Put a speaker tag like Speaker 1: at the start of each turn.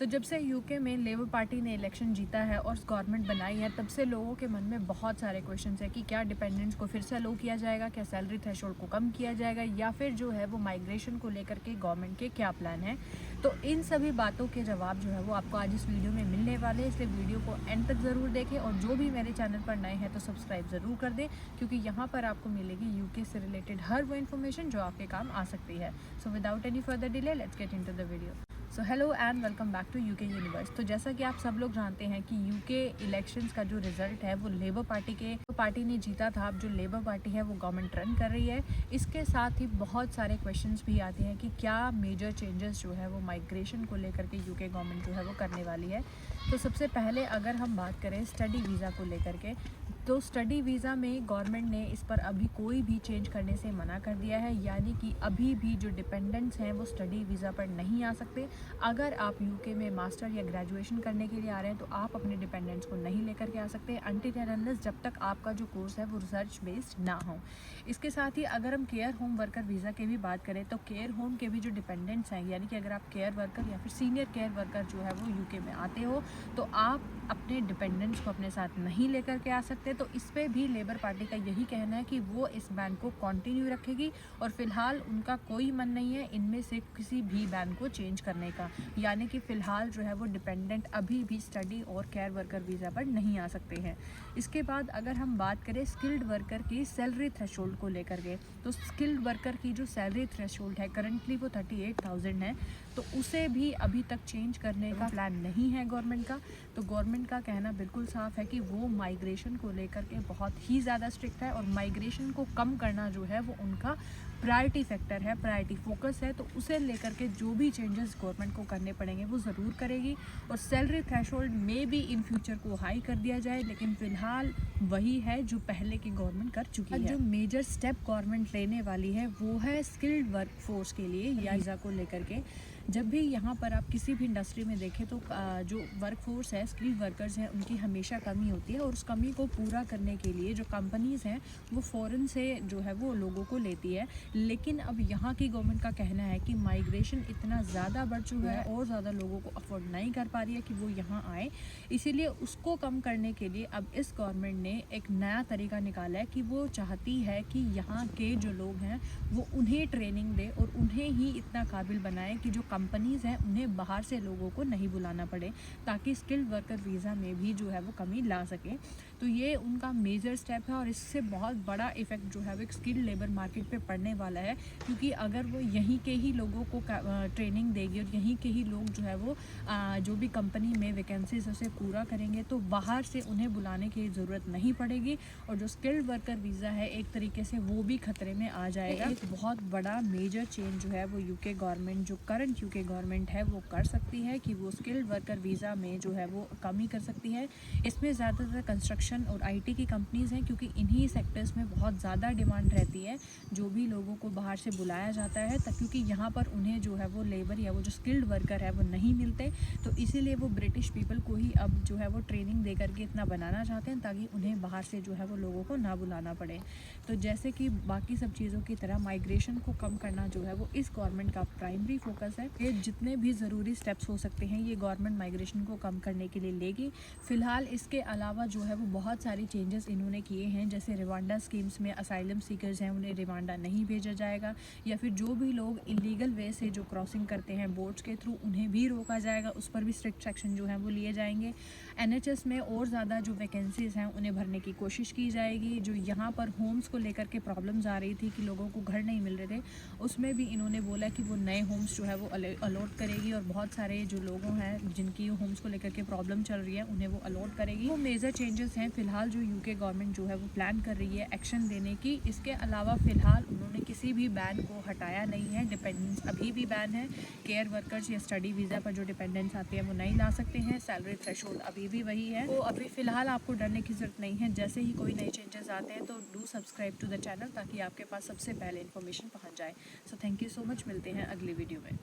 Speaker 1: तो जब से यूके में लेबर पार्टी ने इलेक्शन जीता है और गवर्नमेंट बनाई है, तब से लोगों के मन में बहुत सारे क्वेश्चंस हैं कि क्या डिपेंडेंट्स को फिर से अलो किया जाएगा, क्या सैलरी थ्रेशोल्ड को कम किया जाएगा, या फिर जो है वो माइग्रेशन को लेकर के गवर्नमेंट के क्या प्लान है। तो इन सभी बातों के जवाब जो है वो आपको आज इस वीडियो में मिलने वाले हैं, इसलिए वीडियो को एंड तक ज़रूर देखें। और जो भी मेरे चैनल पर नए हैं तो सब्सक्राइब ज़रूर कर दें, क्योंकि यहाँ पर आपको मिलेगी यूके से रिलेटेड हर वो इन्फॉर्मेशन जो आपके काम आ सकती है। So without any further delay let's get into the video. So hello and welcome back to UK universe. तो जैसा कि आप सब लोग जानते हैं कि यूके इलेक्शंस का जो रिजल्ट है वो लेबर पार्टी ने जीता था। अब जो लेबर पार्टी है वो गवर्नमेंट रन कर रही है। इसके साथ ही बहुत सारे क्वेश्चंस भी आते हैं कि क्या मेजर चेंजेस जो है वो माइग्रेशन को लेकर के यूके गवर्नमेंट जो है वो करने वाली है। तो सबसे पहले अगर हम बात करें स्टडी वीज़ा को लेकर के, तो स्टडी वीज़ा में गवर्नमेंट ने इस पर अभी कोई भी चेंज करने से मना कर दिया है, यानी कि अभी भी जो डिपेंडेंट्स हैं वो स्टडी वीज़ा पर नहीं आ सकते। अगर आप यूके में मास्टर या ग्रेजुएशन करने के लिए आ रहे हैं तो आप अपने डिपेंडेंट्स को नहीं लेकर के आ सकते अनटिल एंड अनलेस जब तक आपका जो कोर्स है वो रिसर्च बेस्ड ना हो। इसके साथ ही अगर हम केयर होम वर्कर वीज़ा की भी बात करें तो केयर होम के भी जो डिपेंडेंट्स हैं, यानी कि अगर आप केयर वर्कर या फिर सीनियर केयर वर्कर जो है वो यूके में आते हो तो आप अपने डिपेंडेंट्स को अपने साथ नहीं लेकर के आ सकते। तो इस पर भी लेबर पार्टी का यही कहना है कि वो इस बैन को कंटिन्यू रखेगी और फिलहाल उनका कोई मन नहीं है इनमें से किसी भी बैन को चेंज करने का, यानी कि फ़िलहाल जो है वो डिपेंडेंट अभी भी स्टडी और केयर वर्कर वीज़ा पर नहीं आ सकते हैं। इसके बाद अगर हम बात करें स्किल्ड वर्कर की सैलरी थ्रेशोल्ड को लेकर के, तो स्किल्ड वर्कर की जो सैलरी थ्रेशोल्ड है करंटली वो 38,000 है, तो उसे भी अभी तक चेंज करने का प्लान नहीं है गवर्नमेंट का। तो गवर्नमेंट का कहना बिल्कुल साफ है कि वो माइग्रेशन को लेकर के बहुत ही ज़्यादा स्ट्रिक्ट है और माइग्रेशन को कम करना जो है वो उनका प्रायोरिटी फैक्टर है, प्रायोरिटी फोकस है। तो उसे लेकर के जो भी चेंजेस गवर्नमेंट को करने पड़ेंगे वो ज़रूर करेगी और सैलरी थ्रेशोल्ड में भी इन फ्यूचर को हाई कर दिया जाए, लेकिन फ़िलहाल वही है जो पहले की गवर्नमेंट कर चुकी है। जो मेजर स्टेप गवर्नमेंट लेने वाली है वो है स्किल्ड वर्क फोर्स के लिए या वीज़ा को लेकर के। जब भी यहाँ पर आप किसी भी इंडस्ट्री में देखें तो जो वर्कफोर्स है, स्किल्ड वर्कर्स हैं, उनकी हमेशा कमी होती है और उस कमी को पूरा करने के लिए जो कंपनीज़ हैं वो फ़ॉरेन से जो है वो लोगों को लेती है। लेकिन अब यहाँ की गवर्नमेंट का कहना है कि माइग्रेशन इतना ज़्यादा बढ़ चुका है और ज़्यादा लोगों को अफोर्ड नहीं कर पा रही है कि वो यहाँ आए, इसीलिए उसको कम करने के लिए अब इस गवर्नमेंट ने एक नया तरीका निकाला है कि वो चाहती है कि यहाँ के जो लोग हैं वो उन्हें ट्रेनिंग दे और उन्हें ही इतना काबिल बनाए कि जो कंपनीज़ हैं उन्हें बाहर से लोगों को नहीं बुलाना पड़े, ताकि स्किल्ड वर्कर वीज़ा में भी जो है वो कमी ला सके। तो ये उनका मेजर स्टेप है और इससे बहुत बड़ा इफ़ेक्ट जो है वो एक स्किल्ड लेबर मार्केट पे पड़ने वाला है, क्योंकि अगर वो यहीं के ही लोगों को ट्रेनिंग देगी और यहीं के ही लोग जो है वो जो भी कंपनी में वैकेंसीज उसे पूरा करेंगे तो बाहर से उन्हें बुलाने की ज़रूरत नहीं पड़ेगी और जो स्किल्ड वर्कर वीज़ा है एक तरीके से वो भी खतरे में आ जाएगा। एक बहुत बड़ा मेजर चेंज जो है वो यूके गवर्नमेंट, जो करंट यूके गवर्नमेंट है वो कर सकती है कि वो स्किल्ड वर्कर वीज़ा में जो है वो कमी कर सकती है। इसमें ज़्यादातर कंस्ट्रक्शन और आईटी की कंपनीज़ हैं, क्योंकि इन्हीं सेक्टर्स में बहुत ज़्यादा डिमांड रहती है जो भी लोगों को बाहर से बुलाया जाता है, क्योंकि यहाँ पर उन्हें जो है वो लेबर या वो जो स्किल्ड वर्कर है वो नहीं मिलते। तो इसीलिए वो ब्रिटिश पीपल को ही अब जो है वो ट्रेनिंग दे करके इतना बनाना चाहते हैं ताकि उन्हें बाहर से जो है वो लोगों को ना बुलाना पड़े। तो जैसे कि बाकी सब चीज़ों की तरह माइग्रेशन को कम करना जो है वो इस गवर्नमेंट का प्राइमरी फोकस है। ये जितने भी ज़रूरी स्टेप्स हो सकते हैं ये गवर्नमेंट माइग्रेशन को कम करने के लिए लेगी। फ़िलहाल इसके अलावा जो है वो बहुत सारी चेंजेस इन्होंने किए हैं, जैसे रिवांडा स्कीम्स में असाइलम सीकर्स हैं उन्हें रिवांडा नहीं भेजा जाएगा, या फिर जो भी लोग इलीगल वे से जो क्रॉसिंग करते हैं बोट्स के थ्रू उन्हें भी रोका जाएगा, उस पर भी स्ट्रिक्ट सेक्शन जो है वो लिए जाएंगे। एनएचएस में और ज़्यादा जो वैकेंसीज़ हैं उन्हें भरने की कोशिश की जाएगी। जो यहाँ पर होम्स को लेकर के प्रॉब्लम्स आ रही थी कि लोगों को घर नहीं मिल रहे थे, उसमें भी इन्होंने बोला कि वो नए होम्स जो है वो अलॉट करेगी और बहुत सारे जो लोगों हैं जिनकी होम्स को लेकर के प्रॉब्लम चल रही है उन्हें वो अलॉट करेगी। वो मेजर चेंजेस हैं फ़िलहाल जो यूके गवर्नमेंट जो है वो प्लान कर रही है एक्शन देने की। इसके अलावा फ़िलहाल उन्होंने किसी भी बैन को हटाया नहीं है, डिपेंडेंट्स अभी भी बैन है। केयर वर्कर्स या स्टडी वीज़ा पर जो डिपेंडेंट्स आते हैं वो नहीं ला सकते हैं। सैलरी थ्रेशोल्ड अभी भी वही है। तो अभी फ़िलहाल आपको डरने की ज़रूरत नहीं है। जैसे ही कोई नए चेंजेस आते हैं तो do subscribe to the channel ताकि आपके पास सबसे पहले इन्फॉर्मेशन पहुँच जाए। So thank you so much, मिलते हैं अगली वीडियो में।